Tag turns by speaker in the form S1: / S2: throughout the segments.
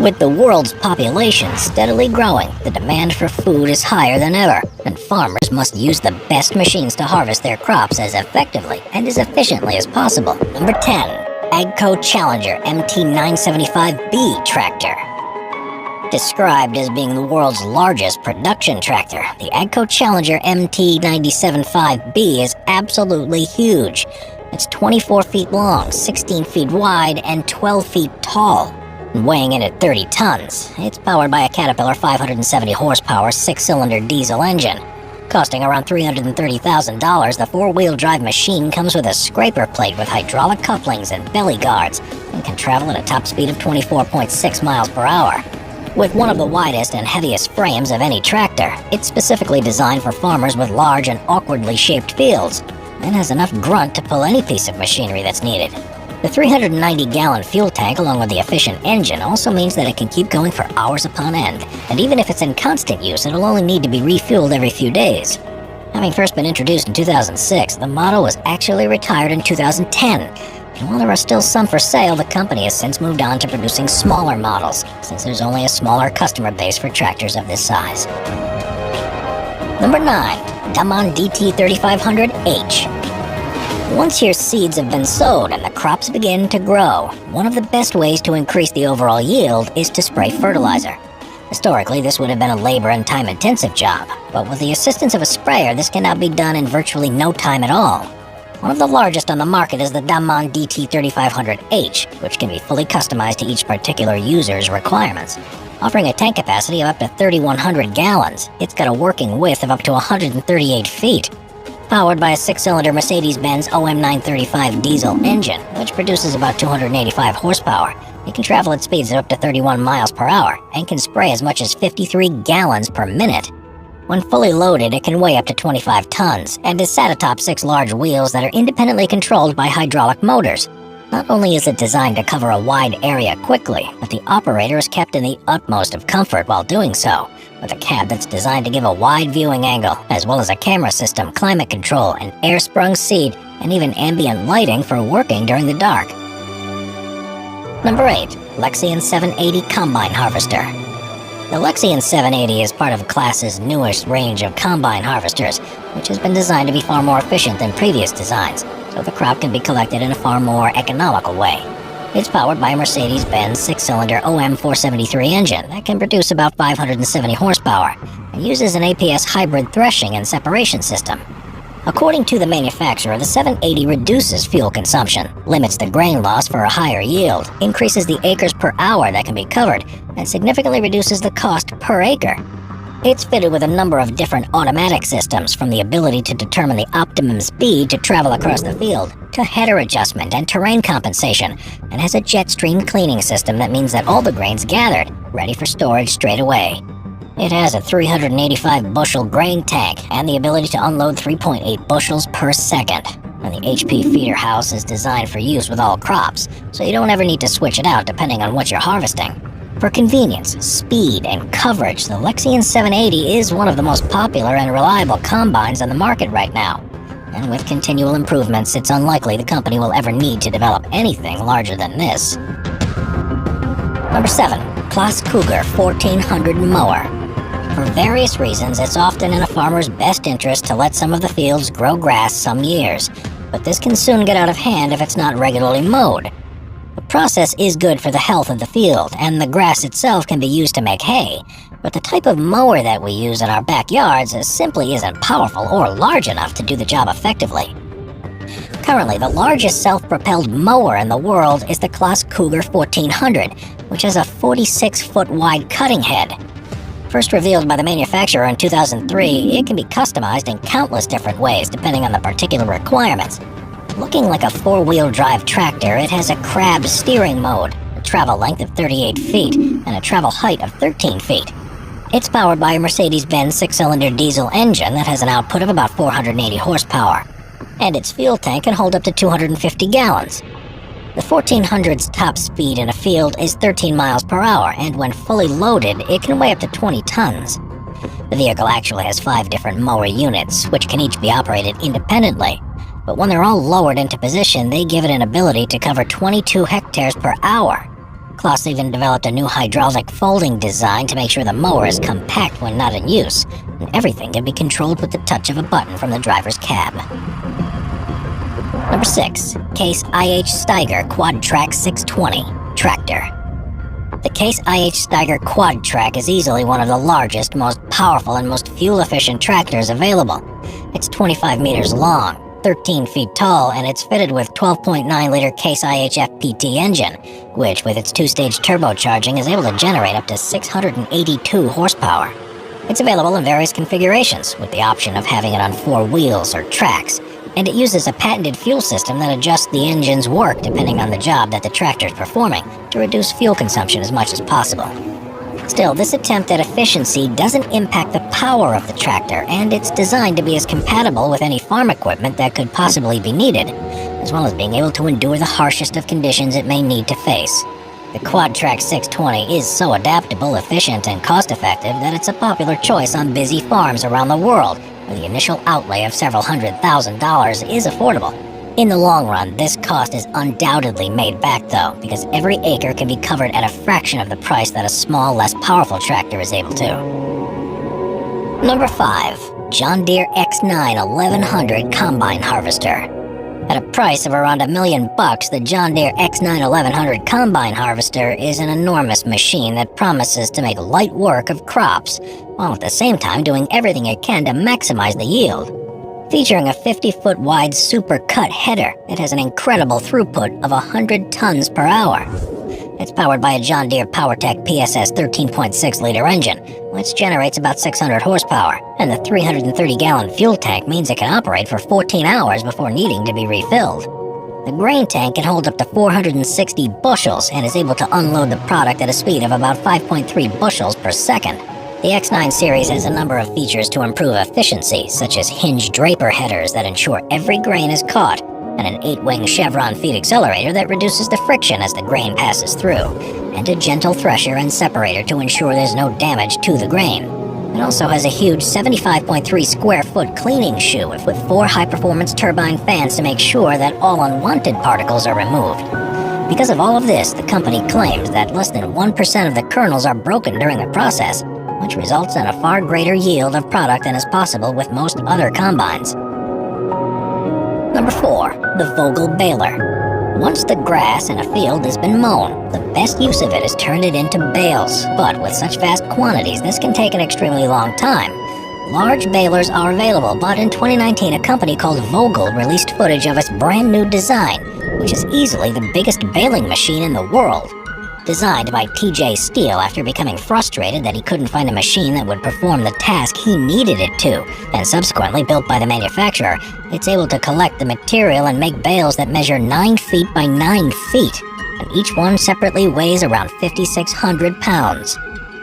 S1: With the world's population steadily growing, the demand for food is higher than ever, and farmers must use the best machines to harvest their crops as effectively and as efficiently as possible. Number 10. AGCO Challenger MT975B Tractor. Described as being the world's largest production tractor, the AGCO Challenger MT975B is absolutely huge. It's 24 feet long, 16 feet wide, and 12 feet tall. Weighing in at 30 tons, it's powered by a Caterpillar 570 horsepower 6-cylinder diesel engine. Costing around $330,000, the four-wheel drive machine comes with a scraper plate with hydraulic couplings and belly guards and can travel at a top speed of 24.6 miles per hour. With one of the widest and heaviest frames of any tractor, it's specifically designed for farmers with large and awkwardly shaped fields, and has enough grunt to pull any piece of machinery that's needed. The 390-gallon fuel tank, along with the efficient engine, also means that it can keep going for hours upon end, and even if it's in constant use, it'll only need to be refueled every few days. Having first been introduced in 2006, the model was actually retired in 2010. And while there are still some for sale, the company has since moved on to producing smaller models, since there's only a smaller customer base for tractors of this size. Number 9. Damon DT3500H. Once your seeds have been sowed and the crops begin to grow, one of the best ways to increase the overall yield is to spray fertilizer. Historically, this would have been a labor and time-intensive job, but with the assistance of a sprayer, this can now be done in virtually no time at all. One of the largest on the market is the Damon DT3500H, which can be fully customized to each particular user's requirements. Offering a tank capacity of up to 3,100 gallons, it's got a working width of up to 138 feet. Powered by a 6-cylinder Mercedes-Benz OM935 diesel engine, which produces about 285 horsepower, it can travel at speeds of up to 31 miles per hour and can spray as much as 53 gallons per minute. When fully loaded, it can weigh up to 25 tons and is sat atop 6 large wheels that are independently controlled by hydraulic motors. Not only is it designed to cover a wide area quickly, but the operator is kept in the utmost of comfort while doing so, with a cab that's designed to give a wide viewing angle, as well as a camera system, climate control, an air-sprung seat, and even ambient lighting for working during the dark. Number 8. Lexion 780 Combine Harvester. The Lexion 780 is part of Claas's newest range of combine harvesters, which has been designed to be far more efficient than previous designs, so the crop can be collected in a far more economical way. It's powered by a Mercedes-Benz 6-cylinder OM473 engine that can produce about 570 horsepower and uses an APS hybrid threshing and separation system. According to the manufacturer, the 780 reduces fuel consumption, limits the grain loss for a higher yield, increases the acres per hour that can be covered, and significantly reduces the cost per acre. It's fitted with a number of different automatic systems, from the ability to determine the optimum speed to travel across the field, to header adjustment and terrain compensation, and has a jet stream cleaning system that means that all the grain's gathered, ready for storage straight away. It has a 385-bushel grain tank and the ability to unload 3.8 bushels per second. And the HP feeder house is designed for use with all crops, so you don't ever need to switch it out depending on what you're harvesting. For convenience, speed, and coverage, the Lexion 780 is one of the most popular and reliable combines on the market right now. And with continual improvements, it's unlikely the company will ever need to develop anything larger than this. Number 7. Claas Cougar 1400 Mower. For various reasons, it's often in a farmer's best interest to let some of the fields grow grass some years, but this can soon get out of hand if it's not regularly mowed. The process is good for the health of the field, and the grass itself can be used to make hay, but the type of mower that we use in our backyards simply isn't powerful or large enough to do the job effectively. Currently, the largest self-propelled mower in the world is the Claas Cougar 1400, which has a 46-foot wide cutting head. First revealed by the manufacturer in 2003, it can be customized in countless different ways depending on the particular requirements. Looking like a four-wheel drive tractor, it has a crab steering mode, a travel length of 38 feet, and a travel height of 13 feet. It's powered by a Mercedes-Benz 6-cylinder diesel engine that has an output of about 480 horsepower, and its fuel tank can hold up to 250 gallons. The 1400's top speed in a field is 13 miles per hour, and when fully loaded, it can weigh up to 20 tons. The vehicle actually has 5 different mower units, which can each be operated independently, but when they're all lowered into position, they give it an ability to cover 22 hectares per hour. Kloss even developed a new hydraulic folding design to make sure the mower is compact when not in use, and everything can be controlled with the touch of a button from the driver's cab. Number 6. Case IH Steiger Quad-Trac 620 Tractor. The Case IH Steiger Quad-Trac is easily one of the largest, most powerful, and most fuel-efficient tractors available. It's 25 meters long, 13 feet tall, and it's fitted with 12.9-liter Case IH FPT engine, which, with its two-stage turbocharging, is able to generate up to 682 horsepower. It's available in various configurations, with the option of having it on 4 wheels or tracks, and it uses a patented fuel system that adjusts the engine's work depending on the job that the tractor is performing to reduce fuel consumption as much as possible. Still, this attempt at efficiency doesn't impact the power of the tractor, and it's designed to be as compatible with any farm equipment that could possibly be needed, as well as being able to endure the harshest of conditions it may need to face. The Quad-Trac 620 is so adaptable, efficient, and cost-effective that it's a popular choice on busy farms around the world, where the initial outlay of several $100,000 is affordable. In the long run, this cost is undoubtedly made back, though, because every acre can be covered at a fraction of the price that a small, less powerful tractor is able to. Number 5. John Deere X9 1100 Combine Harvester. At a price of around $1 million, the John Deere X9 1100 Combine Harvester is an enormous machine that promises to make light work of crops, while at the same time doing everything it can to maximize the yield. Featuring a 50-foot wide super cut header, it has an incredible throughput of 100 tons per hour. It's powered by a John Deere PowerTech PSS 13.6-liter engine, which generates about 600 horsepower, and the 330-gallon fuel tank means it can operate for 14 hours before needing to be refilled. The grain tank can hold up to 460 bushels and is able to unload the product at a speed of about 5.3 bushels per second. The X9 series has a number of features to improve efficiency, such as hinge draper headers that ensure every grain is caught, and an 8-wing chevron feed accelerator that reduces the friction as the grain passes through, and a gentle thresher and separator to ensure there's no damage to the grain. It also has a huge 75.3 square foot cleaning chute with 4 high-performance turbine fans to make sure that all unwanted particles are removed. Because of all of this, the company claims that less than 1% of the kernels are broken during the process, which results in a far greater yield of product than is possible with most other combines. Number 4. The Vogel Baler. Once the grass in a field has been mown, the best use of it is turned it into bales, but with such vast quantities, this can take an extremely long time. Large balers are available, but in 2019, a company called Vogel released footage of its brand new design, which is easily the biggest baling machine in the world. Designed by TJ Steele after becoming frustrated that he couldn't find a machine that would perform the task he needed it to, and subsequently built by the manufacturer, it's able to collect the material and make bales that measure 9 feet by 9 feet, and each one separately weighs around 5,600 pounds.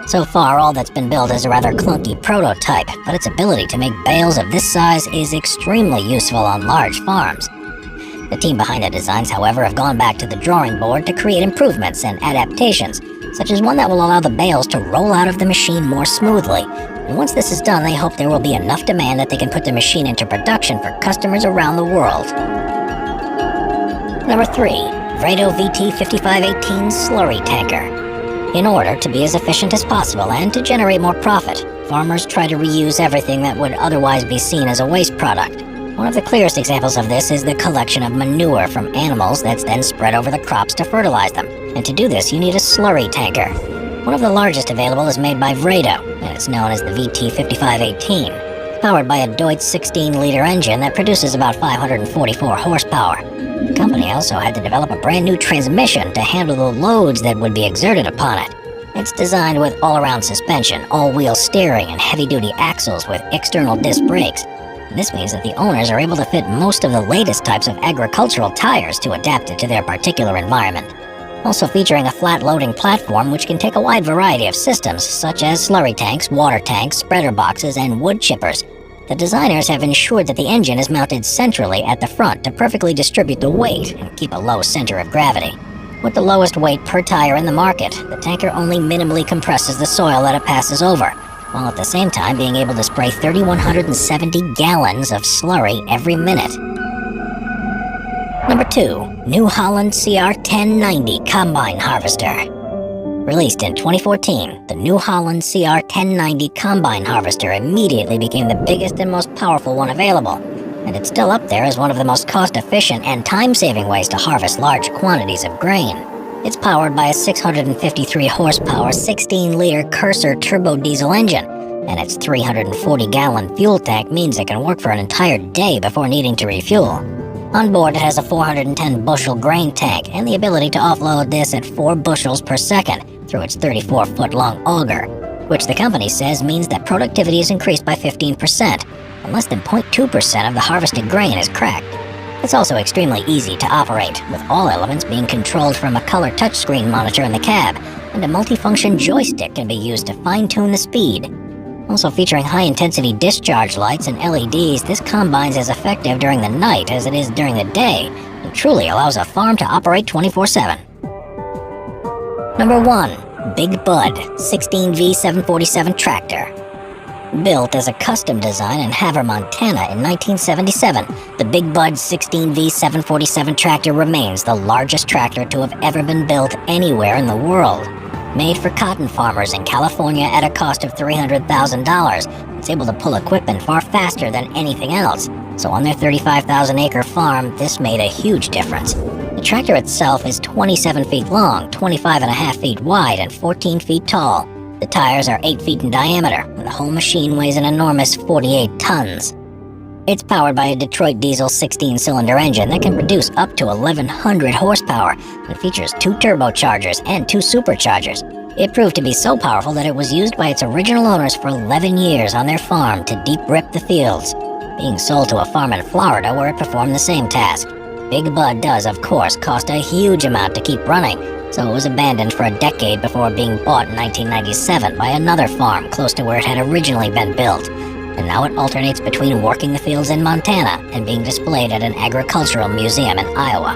S1: So far, all that's been built is a rather clunky prototype, but its ability to make bales of this size is extremely useful on large farms. The team behind the designs, however, have gone back to the drawing board to create improvements and adaptations, such as one that will allow the bales to roll out of the machine more smoothly. And once this is done, they hope there will be enough demand that they can put the machine into production for customers around the world. Number 3. Vredo VT5518 Slurry Tanker. In order to be as efficient as possible and to generate more profit, farmers try to reuse everything that would otherwise be seen as a waste product. One of the clearest examples of this is the collection of manure from animals that's then spread over the crops to fertilize them. And to do this, you need a slurry tanker. One of the largest available is made by Vredo, and it's known as the VT5518. It's powered by a Deutz 16-liter engine that produces about 544 horsepower. The company also had to develop a brand new transmission to handle the loads that would be exerted upon it. It's designed with all-around suspension, all-wheel steering, and heavy-duty axles with external disc brakes. This means that the owners are able to fit most of the latest types of agricultural tires to adapt it to their particular environment. Also featuring a flat loading platform which can take a wide variety of systems, such as slurry tanks, water tanks, spreader boxes, and wood chippers. The designers have ensured that the engine is mounted centrally at the front to perfectly distribute the weight and keep a low center of gravity. With the lowest weight per tire in the market, the tanker only minimally compresses the soil that it passes over, while at the same time being able to spray 3,170 gallons of slurry every minute. Number 2. New Holland CR1090 Combine Harvester. Released in 2014, the New Holland CR1090 combine harvester immediately became the biggest and most powerful one available, and it's still up there as one of the most cost-efficient and time-saving ways to harvest large quantities of grain. It's powered by a 653 horsepower, 16-liter Cursor turbo diesel engine, and its 340-gallon fuel tank means it can work for an entire day before needing to refuel. On board, it has a 410-bushel grain tank and the ability to offload this at 4 bushels per second through its 34-foot-long auger, which the company says means that productivity is increased by 15%, and less than 0.2% of the harvested grain is cracked. It's also extremely easy to operate, with all elements being controlled from a color touchscreen monitor in the cab, and a multifunction joystick can be used to fine-tune the speed. Also featuring high-intensity discharge lights and LEDs, this combine's as effective during the night as it is during the day, and truly allows a farm to operate 24/7. Number 1. Big Bud 16V747 Tractor. Built as a custom design in Havre, Montana in 1977, the Big Bud 16V747 tractor remains the largest tractor to have ever been built anywhere in the world. Made for cotton farmers in California at a cost of $300,000, it's able to pull equipment far faster than anything else, so on their 35,000-acre farm, this made a huge difference. The tractor itself is 27 feet long, 25.5 feet wide, and 14 feet tall. The tires are 8 feet in diameter, and the whole machine weighs an enormous 48 tons. It's powered by a Detroit diesel 16-cylinder engine that can produce up to 1,100 horsepower and features 2 turbochargers and 2 superchargers. It proved to be so powerful that it was used by its original owners for 11 years on their farm to deep rip the fields, being sold to a farm in Florida where it performed the same task. Big Bud does, of course, cost a huge amount to keep running, so it was abandoned for a decade before being bought in 1997 by another farm close to where it had originally been built, and now it alternates between working the fields in Montana and being displayed at an agricultural museum in Iowa.